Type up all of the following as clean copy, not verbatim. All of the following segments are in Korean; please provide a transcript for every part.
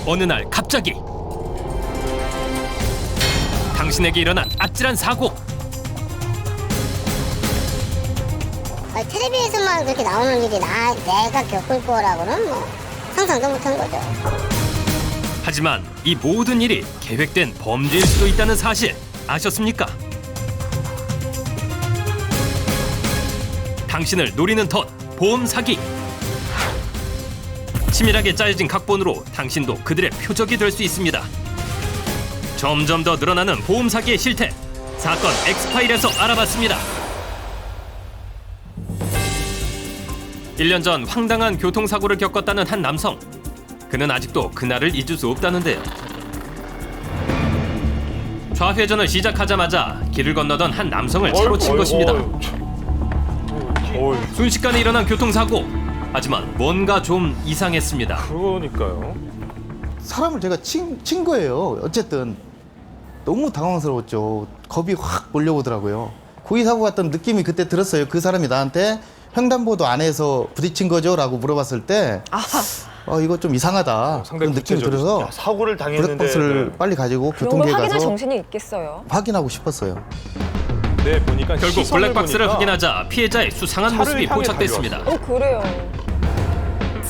어느 날 갑자기 당신에게 일어난 아찔한 사고. 텔레비에서만 그렇게 나오는 일이 내가 겪을 거라고는 뭐 상상도 못한 거죠. 하지만 이 모든 일이 계획된 범죄일 수도 있다는 사실 아셨습니까? 당신을 노리는 덫, 보험 사기. 치밀하게 짜여진 각본으로 당신도 그들의 표적이 될 수 있습니다. 점점 더 늘어나는 보험 사기의 실태. 사건 엑스파일에서 알아봤습니다. 1년 전 황당한 교통사고를 겪었다는 한 남성. 그는 아직도 그날을 잊을 수 없다는데요. 좌회전을 시작하자마자 길을 건너던 한 남성을 차로 친 것입니다. 순식간에 일어난 교통사고. 하지만 뭔가 좀 이상했습니다. 그러니까요. 사람을 제가 친 거예요. 어쨌든 너무 당황스러웠죠. 겁이 확 몰려오더라고요. 고의사고 같은 느낌이 그때 들었어요. 그 사람이 나한테 횡단보도 안에서 부딪힌 거죠? 라고 물어봤을 때 이거 좀 이상하다. 그런 느낌이 들어서 야, 사고를 당했는데 블랙박스를 빨리 가지고 그런 걸 교통계에 확인할 가서 정신이 있겠어요. 확인하고 싶었어요. 네, 보니까 결국 시선을 블랙박스를 보니까 확인하자 피해자의 수상한 차를 모습이 향해 포착됐습니다. 그래요.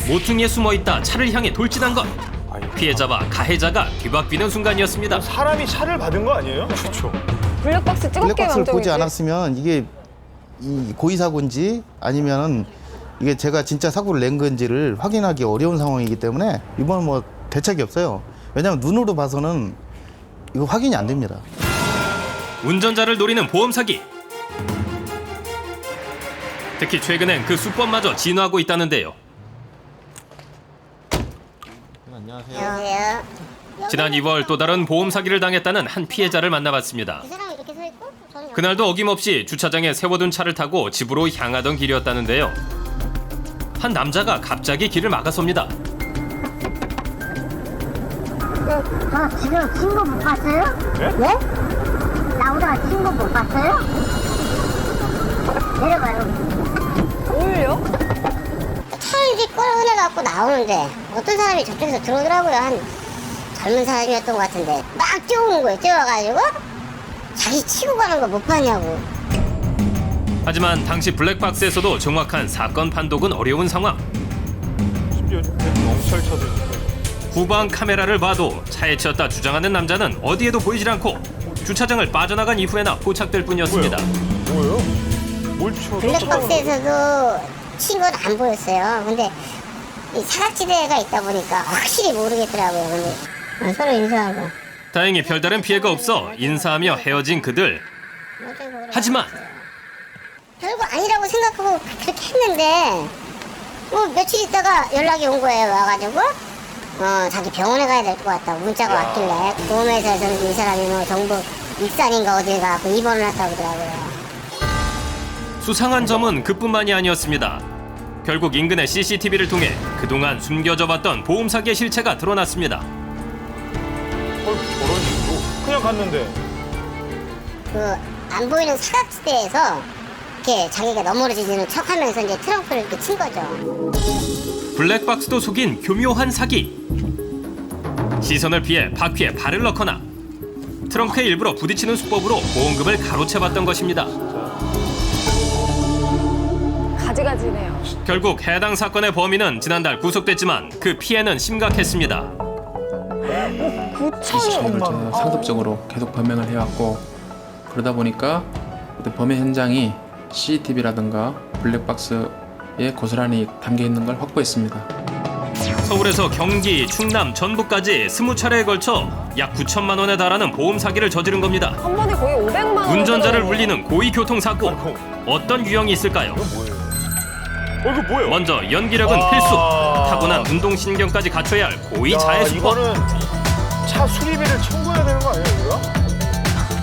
모퉁이에 숨어있다 차를 향해 돌진한 것. 피해자와 가해자가 뒤바뀌는 순간이었습니다. 사람이 차를 받은 거 아니에요? 그렇죠. 블랙박스 찍었게 블랙박스를 보지 망정이지. 않았으면 이게 이 고의사고인지 아니면 이게 제가 진짜 사고를 낸 건지를 확인하기 어려운 상황이기 때문에 이번은 뭐 대책이 없어요. 왜냐하면 눈으로 봐서는 이거 확인이 안 됩니다. 운전자를 노리는 보험 사기. 특히 최근엔 그 수법마저 진화하고 있다는데요. 안녕하세요. 지난 2월 또 다른 보험 사기를 당했다는 한 피해자를 만나봤습니다. 그 사람이 이렇게 서 있고 저는 그날도 어김없이 주차장에 세워둔 차를 타고 집으로 향하던 길이었다는데요. 한 남자가 갑자기 길을 막아섭니다. 저 지금 친구 못 봤어요? 네? 나오다가 친구 못 봤어요? 내려가요. 뭘요? 차를 이렇게 꺼내갖고 나오는데 어떤 사람이 저쪽에서 들어오더라고요. 한 젊은 사람이었던 것 같은데 막 뛰어오는 거예요. 뛰어와가지고 자기 치고 가는 거 못 봤냐고. 하지만 당시 블랙박스에서도 정확한 사건 판독은 어려운 상황. 심지어 경찰차도 있어요. 후방 카메라를 봐도 차에 치였다 주장하는 남자는 어디에도 보이질 않고 주차장을 빠져나간 이후에나 포착될 뿐이었습니다. 뭐예요? 뭘 쳐? 블랙박스에서도 친 건 안 보였어요. 근데 이 사각지대가 있다 보니까 확실히 모르겠더라고요. 근데 서로 인사하고. 다행히 별다른 피해가 없어 인사하며 헤어진 그들. 하지만 별거 아니라고 생각하고 그렇게 했는데 뭐 며칠 있다가 연락이 온 거예요. 와가지고 자기 병원에 가야 될 것 같다. 문자가 왔길래 보험회사에서는 이 사람이 뭐 경북 익산인가 어딜 가고 입원을 했다고 그러더라고요. 수상한 점은 그뿐만이 아니었습니다. 결국 인근의 CCTV를 통해 그동안 숨겨져 왔던 보험 사기의 실체가 드러났습니다. 저런 식으로 그냥 갔는데. 그 안 보이는 사각지대에서 이렇게 자기가 너머러지는 척하면서 이제 트렁크를 이렇게 친 거죠. 블랙박스도 속인 교묘한 사기. 시선을 피해 바퀴에 발을 넣거나 트렁크에 일부러 부딪히는 수법으로 보험금을 가로채봤던 것입니다. 가지가지네요. 결국 해당 사건의 범인은 지난달 구속됐지만 그 피해는 심각했습니다. 9천만 원. 상습적으로 계속 범행을 해왔고 그러다 보니까 범행 현장이 CCTV라든가 블랙박스에 고스란히 담겨 있는 걸 확보했습니다. 서울에서 경기, 충남, 전북까지 20차례에 걸쳐 약 9천만 원에 달하는 보험 사기를 저지른 겁니다. 한 번에 거의 500만 원. 운전자를 울리는 고의 교통사고. 어떤 유형이 있을까요? 이거 뭐예요? 먼저 연기력은 필수. 타고난 운동신경까지 갖춰야 할 고의 자해 수법. 이거는 차 수리비를 청구해야 되는 거 아니에요, 이거?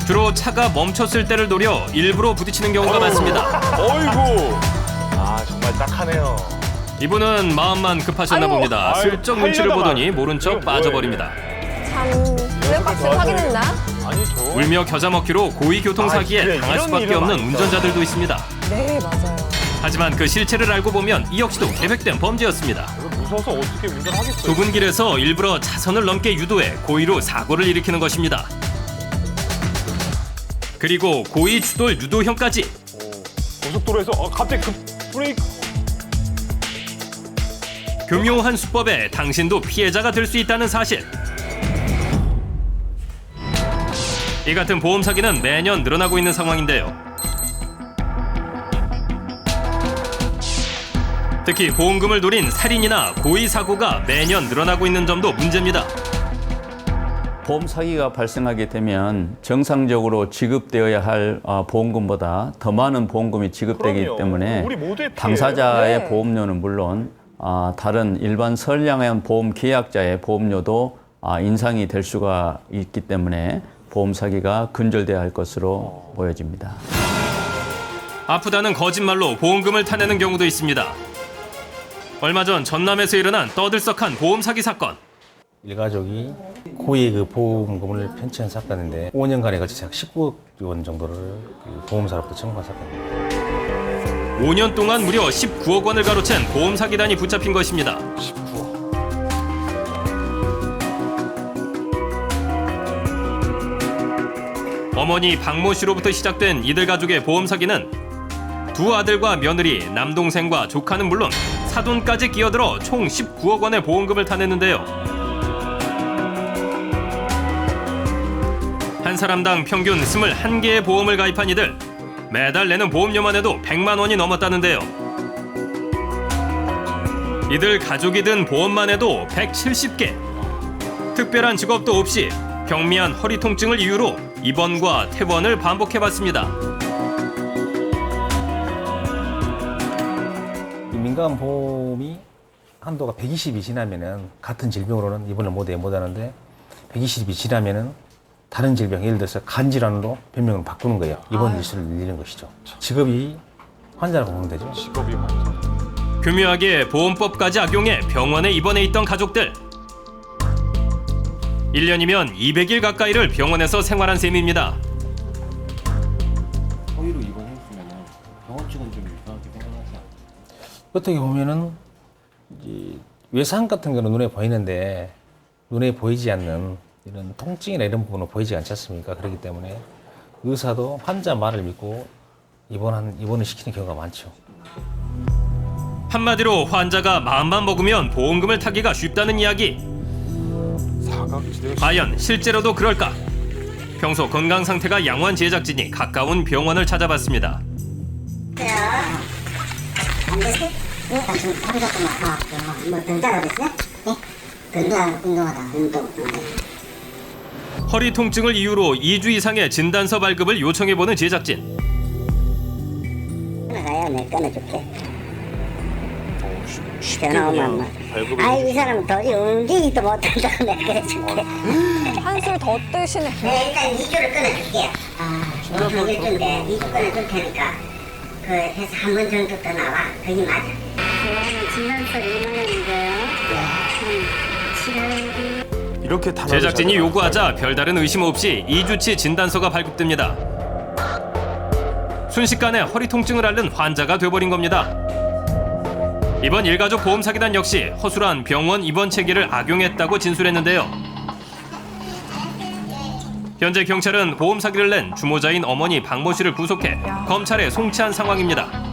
주로 차가 멈췄을 때를 노려 일부러 부딪히는 경우가 많습니다. 어이구. 정말 딱하네요. 이분은 마음만 급하셨나 아이고. 봅니다. 슬쩍 눈치를 하려다가. 보더니 모른 척 이거 빠져버립니다. 참 블랙박스 확인했나? 아니 저. 울며 겨자 먹기로 고의 교통사기에 그래, 당할 이런 수밖에 일은 없는 많죠. 운전자들도 있습니다. 네, 맞아요. 하지만 그 실체를 알고 보면 이 역시도 계획된 범죄였습니다. 이거 무슨 무서워서 어떻게 운전하겠어요? 좁은 길에서 일부러 차선을 넘게 유도해 고의로 사고를 일으키는 것입니다. 그리고 고의 추돌 유도형까지. 고속도로에서 갑자기 급 브레이크. 교묘한 수법에 당신도 피해자가 될 수 있다는 사실. 이 같은 보험 사기는 매년 늘어나고 있는 상황인데요. 특히 보험금을 노린 살인이나 고의 사고가 매년 늘어나고 있는 점도 문제입니다. 보험 사기가 발생하게 되면 정상적으로 지급되어야 할 보험금보다 더 많은 보험금이 지급되기 그럼요. 때문에 우리 모두의 피해예요. 당사자의 네. 보험료는 물론 다른 일반 선량한 보험 계약자의 보험료도 인상이 될 수가 있기 때문에 보험 사기가 근절돼야 할 것으로 보여집니다. 아프다는 거짓말로 보험금을 타내는 경우도 있습니다. 얼마 전 전남에서 일어난 떠들썩한 보험 사기 사건. 일가족이 고의 그 보험금을 편취한 사건인데 5년간에 걸쳐서 약 19억 원 정도를 그 보험사로부터 청구한 사건입니다. 5년 동안 무려 19억 원을 가로챈 보험 사기단이 붙잡힌 것입니다. 어머니 박모 씨로부터 시작된 이들 가족의 보험 사기는 두 아들과 며느리, 남동생과 조카는 물론 사돈까지 끼어들어 총 19억 원의 보험금을 타냈는데요. 한 사람당 평균 21개의 보험을 가입한 이들. 매달 내는 보험료만 해도 100만 원이 넘었다는데요. 이들 가족이 든 보험만 해도 170개. 특별한 직업도 없이 경미한 허리 통증을 이유로 입원과 퇴원을 반복해봤습니다. 이 민간 보험이 한도가 120이 지나면은 같은 질병으로는 입원을 못 하는데 120이 지나면은 다른 질병, 예를 들어서 간 질환으로 변명을 바꾸는 거예요. 입원 일수를 늘리는 것이죠. 직업이 환자라고 보면 되죠. 직업이 환자. 교묘하게 보험법까지 악용해 병원에 입원해 있던 가족들. 1년이면 200일 가까이를 병원에서 생활한 셈입니다. 허위로 입원했으면 병원 측은 좀 이상하게 생각하지 않나요? 어떻게 보면은 이제 외상 같은 거는 눈에 보이는데 눈에 보이지 않는 이런 통증이나 이런 부분은 보이지 않지 않습니까? 그렇기 때문에 의사도 환자 말을 믿고 입원을 시키는 경우가 많죠. 한마디로 환자가 마음만 먹으면 보험금을 타기가 쉽다는 이야기. 사각지대가 과연 실제로도 그럴까? 평소 건강 상태가 양호한 제작진이 가까운 병원을 찾아봤습니다. 허리 통증을 이유로 2주 이상의 진단서 발급을 요청해보는 제작진. 끊어가요. 내 끊어줄게. 전화오면 아이 이 사람은 도저히 움직이지도 못한다고 내가 끊어줄게. 한술 더 뜨시네. 네, 일단 2주를 끊어줄게요. 뭐 100일인데 2주 끊어줄 테니까 그 해서 한 번 정도 더 나와. 그게 맞아. 진단서 2만 원인데요. 이렇게 다 제작진이 요구하자 별다른 의심 없이 2주치 진단서가 발급됩니다. 순식간에 허리 통증을 앓는 환자가 돼버린 겁니다. 이번 일가족 보험 사기단 역시 허술한 병원 입원 체계를 악용했다고 진술했는데요. 현재 경찰은 보험 사기를 낸 주모자인 어머니 박모 씨를 구속해 검찰에 송치한 상황입니다.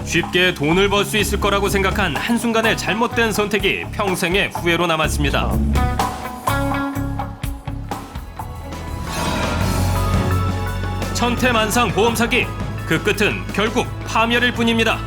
쉽게 돈을 벌 수 있을 거라고 생각한 한순간의 잘못된 선택이 평생의 후회로 남았습니다. 천태만상 보험 사기, 그 끝은 결국 파멸일 뿐입니다.